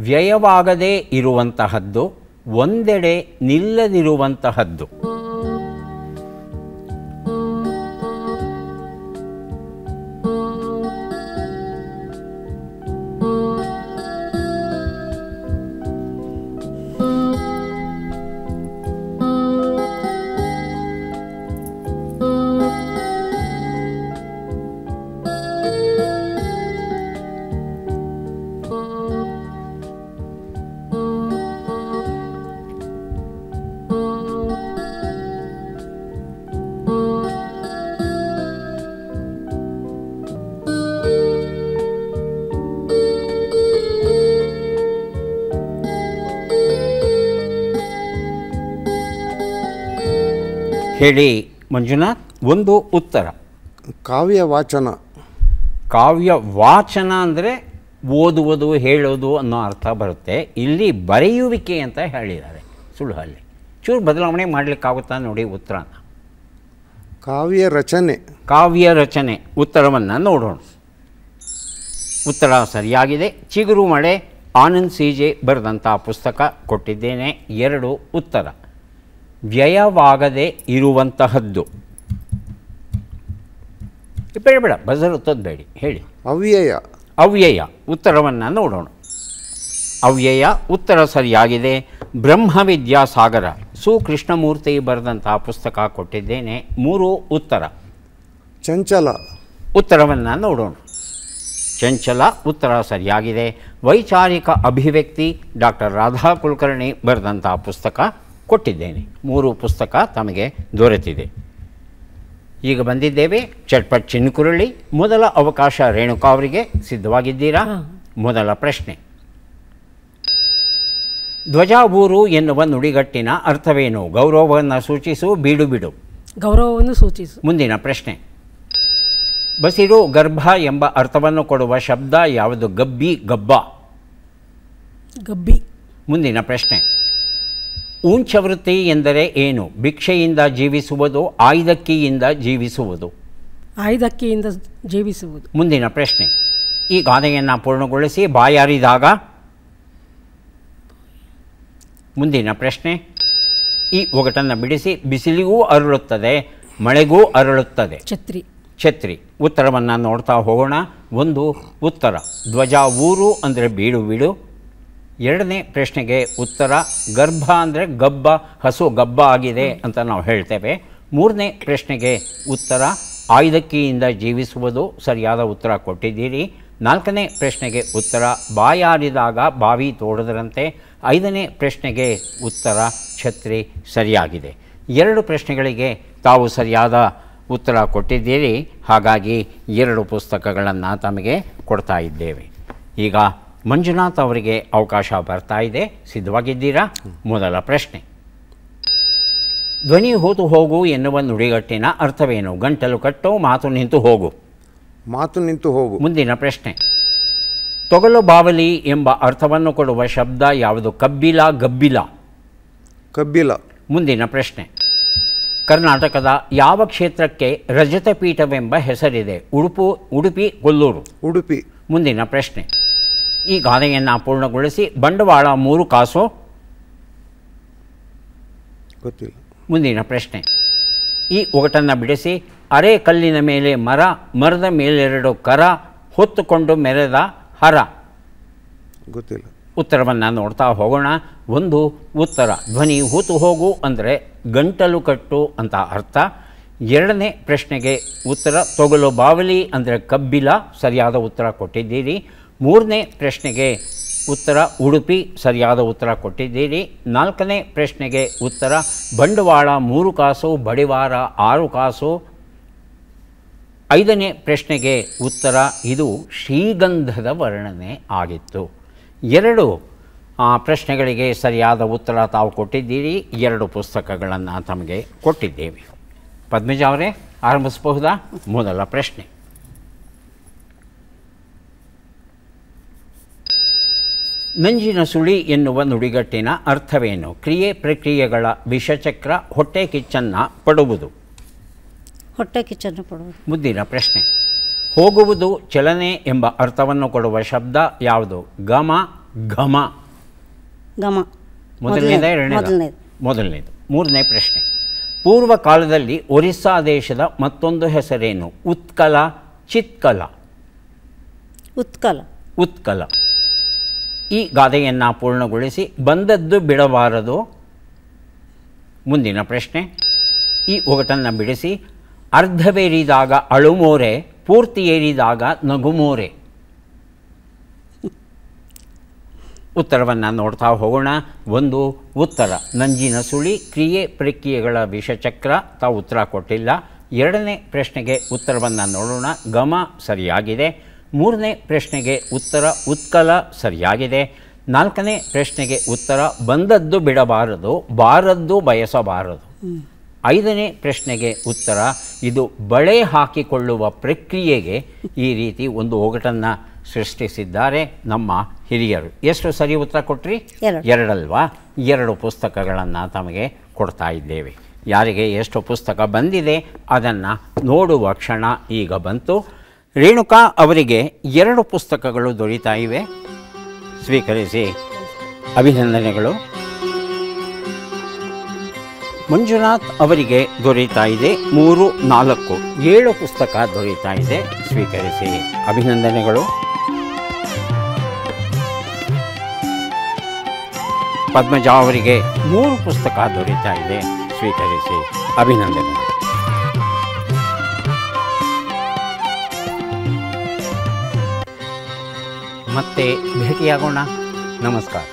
ವ್ಯಯವಾಗದೇ ಇರುವಂತಹದ್ದು, ಒಂದೆಡೆ ನಿಲ್ಲದಿರುವಂತಹದ್ದು. ಹೇಳಿ ಮಂಜುನಾಥ್. ಒಂದು ಉತ್ತರ ಕಾವ್ಯ ವಾಚನ. ಕಾವ್ಯ ವಾಚನ ಅಂದರೆ ಓದುವುದು, ಹೇಳೋದು ಅನ್ನೋ ಅರ್ಥ ಬರುತ್ತೆ. ಇಲ್ಲಿ ಬರೆಯುವಿಕೆ ಅಂತ ಹೇಳಿದ್ದಾರೆ ಸುಳುಹಲ್ಲಿ. ಚೂರು ಬದಲಾವಣೆ ಮಾಡಲಿಕ್ಕಾಗುತ್ತಾ ನೋಡಿ ಉತ್ತರನ. ಕಾವ್ಯ ರಚನೆ. ಕಾವ್ಯ ರಚನೆ. ಉತ್ತರವನ್ನು ನೋಡೋಣ. ಉತ್ತರ ಸರಿಯಾಗಿದೆ. ಚಿಗುರು ಮಳೆ ಆನಂದ್ ಸಿ.ಜೆ ಬರೆದಂಥ ಪುಸ್ತಕ ಕೊಟ್ಟಿದ್ದೇನೆ. 2 ಉತ್ತರ. ವ್ಯಯವಾಗದೆ ಇರುವಂತಹದ್ದು. ಬೇಡ ಬಜರ್ ಒತ್ತೋದು ಹೇಳಿ. ಅವ್ಯಯ. ಅವ್ಯಯ. ಉತ್ತರವನ್ನು ನೋಡೋಣ. ಅವ್ಯಯ ಉತ್ತರ ಸರಿಯಾಗಿದೆ. ಬ್ರಹ್ಮವಿದ್ಯಾಸಾಗರ ಸು ಕೃಷ್ಣಮೂರ್ತಿ ಬರೆದಂತಹ ಪುಸ್ತಕ ಕೊಟ್ಟಿದ್ದೇನೆ. 3 ಉತ್ತರ. ಚಂಚಲ. ಉತ್ತರವನ್ನು ನೋಡೋಣ. ಚಂಚಲ ಉತ್ತರ ಸರಿಯಾಗಿದೆ. ವೈಚಾರಿಕ ಅಭಿವ್ಯಕ್ತಿ ಡಾಕ್ಟರ್ ರಾಧಾ ಕುಲಕರ್ಣಿ ಬರೆದಂಥ ಪುಸ್ತಕ ಕೊಟ್ಟಿದ್ದೇನೆ. 3 ಪುಸ್ತಕ ತಮಗೆ ದೊರೆತಿದೆ. ಈಗ ಬಂದಿದ್ದೇವೆ ಚಟ್ಪಟ್ ಚಿನ್ಕುರಳಿ. ಮೊದಲ ಅವಕಾಶ ರೇಣುಕಾ ಅವರಿಗೆ. ಸಿದ್ಧವಾಗಿದ್ದೀರಾ? ಮೊದಲ ಪ್ರಶ್ನೆ: ಧ್ವಜಾಬೂರು ಎನ್ನುವ ನುಡಿಗಟ್ಟಿನ ಅರ್ಥವೇನು? ಗೌರವವನ್ನು ಸೂಚಿಸು, ಬೀಡು ಬಿಡು. ಗೌರವವನ್ನು ಸೂಚಿಸು. ಮುಂದಿನ ಪ್ರಶ್ನೆ: ಬಸಿರು ಗರ್ಭ ಎಂಬ ಅರ್ಥವನ್ನು ಕೊಡುವ ಶಬ್ದ ಯಾವುದು? ಗಬ್ಬಿ, ಗಬ್ಬ. ಗಬ್ಬಿ. ಮುಂದಿನ ಪ್ರಶ್ನೆ: ಊಂಚವೃತ್ತಿ ಎಂದರೆ ಏನು? ಭಿಕ್ಷೆಯಿಂದ ಜೀವಿಸುವುದು, ಆಯ್ದಕ್ಕಿಯಿಂದ ಜೀವಿಸುವುದು. ಆಯ್ದಕ್ಕಿಯಿಂದ ಜೀವಿಸುವುದು. ಮುಂದಿನ ಪ್ರಶ್ನೆ: ಈ ಗಾದೆಯನ್ನು ಪೂರ್ಣಗೊಳಿಸಿ. ಬಾಯಾರಿದಾಗ. ಮುಂದಿನ ಪ್ರಶ್ನೆ: ಈ ಒಗಟನ್ನು ಬಿಡಿಸಿ. ಬಿಸಿಲಿಗೂ ಅರಳುತ್ತದೆ, ಮಳೆಗೂ ಅರಳುತ್ತದೆ. ಛತ್ರಿ. ಛತ್ರಿ. ಉತ್ತರವನ್ನು ನೋಡ್ತಾ ಹೋಗೋಣ. 1 ಉತ್ತರ. ಧ್ವಜ ಊರು ಅಂದರೆ ಬೀಡು ಬಿಡು. 2ನೇ ಪ್ರಶ್ನೆಗೆ ಉತ್ತರ ಗರ್ಭ ಅಂದರೆ ಗಬ್ಬ, ಹಸು ಗಬ್ಬ ಆಗಿದೆ ಅಂತ ನಾವು ಹೇಳ್ತೇವೆ. 3ನೇ ಪ್ರಶ್ನೆಗೆ ಉತ್ತರ ಆಯ್ದಕ್ಕಿಯಿಂದ ಜೀವಿಸುವುದು. ಸರಿಯಾದ ಉತ್ತರ ಕೊಟ್ಟಿದ್ದೀರಿ. 4ನೇ ಪ್ರಶ್ನೆಗೆ ಉತ್ತರ ಬಾಯಾರಿದಾಗ ಬಾವಿ ತೋಡದರಂತೆ. 5ನೇ ಪ್ರಶ್ನೆಗೆ ಉತ್ತರ ಛತ್ರಿ ಸರಿಯಾಗಿದೆ. 2 ಪ್ರಶ್ನೆಗಳಿಗೆ ತಾವು ಸರಿಯಾದ ಉತ್ತರ ಕೊಟ್ಟಿದ್ದೀರಿ. ಹಾಗಾಗಿ 2 ಪುಸ್ತಕಗಳನ್ನು ತಮಗೆ ಕೊಡ್ತಾ ಇದ್ದೇವೆ. ಈಗ ಮಂಜುನಾಥ್ ಅವರಿಗೆ ಅವಕಾಶ ಬರ್ತಾ ಇದೆ. ಸಿದ್ಧವಾಗಿದ್ದೀರಾ? ಮೊದಲ ಪ್ರಶ್ನೆ, ಧ್ವನಿ ಹೂತು ಹೋಗು ಎನ್ನುವ ನುಡಿಗಟ್ಟಿನ ಅರ್ಥವೇನು? ಗಂಟಲು ಕಟ್ಟು, ಮಾತು ನಿಂತು ಹೋಗು. ಮಾತು ನಿಂತು ಹೋಗು. ಮುಂದಿನ ಪ್ರಶ್ನೆ, ತೊಗಲು ಬಾವಲಿ ಎಂಬ ಅರ್ಥವನ್ನು ಕೊಡುವ ಶಬ್ದ ಯಾವುದು? ಕಬ್ಬಿಲ, ಗಬ್ಬಿಲ. ಕಬ್ಬಿಲ. ಮುಂದಿನ ಪ್ರಶ್ನೆ, ಕರ್ನಾಟಕದ ಯಾವ ಕ್ಷೇತ್ರಕ್ಕೆ ರಜತಪೀಠವೆಂಬ ಹೆಸರಿದೆ? ಉಡುಪಿ, ಕೊಲ್ಲೂರು. ಉಡುಪಿ. ಮುಂದಿನ ಪ್ರಶ್ನೆ, ಈ ಗಾದೆಯನ್ನು ಪೂರ್ಣಗೊಳಿಸಿ. ಬಂಡವಾಳ 3 ಕಾಸು. ಗೊತ್ತಿಲ್ಲ. ಮುಂದಿನ ಪ್ರಶ್ನೆ, ಈ ಒಗಟನ್ನು ಬಿಡಿಸಿ. ಅರೆ ಕಲ್ಲಿನ ಮೇಲೆ ಮರ, ಮರದ ಮೇಲೆರಡು ಕರ, ಹೊತ್ತುಕೊಂಡು ಮೆರೆದ ಹರ. ಗೊತ್ತಿಲ್ಲ. ಉತ್ತರವನ್ನು ನೋಡ್ತಾ ಹೋಗೋಣ. 1 ಉತ್ತರ ಧ್ವನಿ ಹೂತು ಹೋಗು ಅಂದರೆ ಗಂಟಲು ಕಟ್ಟು ಅಂತ ಅರ್ಥ. 2ನೇ ಪ್ರಶ್ನೆಗೆ ಉತ್ತರ ತೊಗಲು ಬಾವಲಿ ಅಂದರೆ ಕಬ್ಬಿಲ, ಸರಿಯಾದ ಉತ್ತರ ಕೊಟ್ಟಿದ್ದೀರಿ. 3ನೇ ಪ್ರಶ್ನೆಗೆ ಉತ್ತರ ಉಡುಪಿ, ಸರಿಯಾದ ಉತ್ತರ ಕೊಟ್ಟಿದ್ದೀರಿ. 4ನೇ ಪ್ರಶ್ನೆಗೆ ಉತ್ತರ ಬಂಡವಾಳ 3 ಕಾಸು, ಬಡಿವಾರ 6 ಕಾಸು. 5ನೇ ಪ್ರಶ್ನೆಗೆ ಉತ್ತರ ಇದು ಶ್ರೀಗಂಧದ ವರ್ಣನೆ ಆಗಿತ್ತು. 2 ಪ್ರಶ್ನೆಗಳಿಗೆ ಸರಿಯಾದ ಉತ್ತರ ತಾವು ಕೊಟ್ಟಿದ್ದೀರಿ. 2 ಪುಸ್ತಕಗಳನ್ನು ತಮಗೆ ಕೊಟ್ಟಿದ್ದೇವೆ. ಪದ್ಮಜ ಅವರೇ, ಆರಂಭಿಸಬಹುದಾ? ಮೊದಲ ಪ್ರಶ್ನೆ, ನಂಜಿನ ಸುಳಿ ಎನ್ನುವ ನುಡಿಗಟ್ಟಿನ ಅರ್ಥವೇನು? ಕ್ರಿಯೆ ಪ್ರಕ್ರಿಯೆಗಳ ವಿಷಚಕ್ರ, ಹೊಟ್ಟೆ ಕಿಚ್ಚನ್ನು ಪಡುವುದು. ಹೊಟ್ಟೆ ಕಿಚ್ಚನ್ನು ಪಡುವುದು. ಮುಂದಿನ ಪ್ರಶ್ನೆ, ಹೋಗುವುದು ಚಲನೆ ಎಂಬ ಅರ್ಥವನ್ನು ಕೊಡುವ ಶಬ್ದ ಯಾವುದು? ಗಮ, ಘಮ. ಗಮ. ಮೊದಲನೇದ, ಎರಡನೇದು? ಮೊದಲನೇದು. 3ನೇ ಪ್ರಶ್ನೆ, ಪೂರ್ವ ಕಾಲದಲ್ಲಿ ಒರಿಸ್ಸಾ ದೇಶದ ಮತ್ತೊಂದು ಹೆಸರೇನು? ಉತ್ಕಲ, ಚಿತ್ಕಲ. ಉತ್ಕಲ. ಉತ್ಕಲ. ಈ ಗಾದೆಯನ್ನು ಪೂರ್ಣಗೊಳಿಸಿ. ಬಂದದ್ದು ಬಿಡಬಾರದು. ಮುಂದಿನ ಪ್ರಶ್ನೆ, ಈ ಒಗಟನ್ನು ಬಿಡಿಸಿ. ಅರ್ಧವೇರಿದಾಗ ಅಳುಮೋರೆ, ಪೂರ್ತಿ ಏರಿದಾಗ ನಗುಮೋರೆ. ಉತ್ತರವನ್ನು ನೋಡ್ತಾ ಹೋಗೋಣ. 1 ಉತ್ತರ ನಂಜಿನ ಸುಳಿ, ಕ್ರಿಯೆ ಪ್ರಕ್ರಿಯೆಗಳ ವಿಷಚಕ್ರ. ತಾವು ಉತ್ತರ ಕೊಟ್ಟಿಲ್ಲ. 2ನೇ ಪ್ರಶ್ನೆಗೆ ಉತ್ತರವನ್ನು ನೋಡೋಣ. ಗಮ ಸರಿಯಾಗಿದೆ. 3ನೇ ಪ್ರಶ್ನೆಗೆ ಉತ್ತರ ಉತ್ಕಲ ಸರಿಯಾಗಿದೆ. 4ನೇ ಪ್ರಶ್ನೆಗೆ ಉತ್ತರ ಬಂದದ್ದು ಬಿಡಬಾರದು, ಬಾರದ್ದು ಬಯಸಬಾರದು. 5ನೇ ಪ್ರಶ್ನೆಗೆ ಉತ್ತರ ಇದು ಬಳೆ ಹಾಕಿಕೊಳ್ಳುವ ಪ್ರಕ್ರಿಯೆಗೆ ಈ ರೀತಿ ಒಂದು ಒಗಟನ್ನು ಸೃಷ್ಟಿಸಿದ್ದಾರೆ ನಮ್ಮ ಹಿರಿಯರು. ಎಷ್ಟು ಸರಿ ಉತ್ತರ ಕೊಟ್ರಿ? 2 ಅಲ್ವಾ? 2 ಪುಸ್ತಕಗಳನ್ನು ತಮಗೆ ಕೊಡ್ತಾ ಇದ್ದೇವೆ. ಯಾರಿಗೆ ಎಷ್ಟು ಪುಸ್ತಕ ಬಂದಿದೆ ಅದನ್ನು ನೋಡುವ ಕ್ಷಣ ಈಗ ಬಂತು. ರೇಣುಕಾ ಅವರಿಗೆ 2 ಪುಸ್ತಕಗಳು ದೊರೀತಾ ಇವೆ. ಸ್ವೀಕರಿಸಿ, ಅಭಿನಂದನೆಗಳು. ಮಂಜುನಾಥ್ ಅವರಿಗೆ ದೊರೀತಾ ಇದೆ 3, 4, 7 ಪುಸ್ತಕ ದೊರೀತಾ ಇದೆ. ಸ್ವೀಕರಿಸಿ, ಅಭಿನಂದನೆಗಳು. ಪದ್ಮಜಾ ಅವರಿಗೆ 3 ಪುಸ್ತಕ ದೊರೀತಾ ಇದೆ. ಸ್ವೀಕರಿಸಿ, ಅಭಿನಂದನೆಗಳು. ಮತ್ತೆ ಭೇಟಿಯಾಗೋಣ. ನಮಸ್ಕಾರ.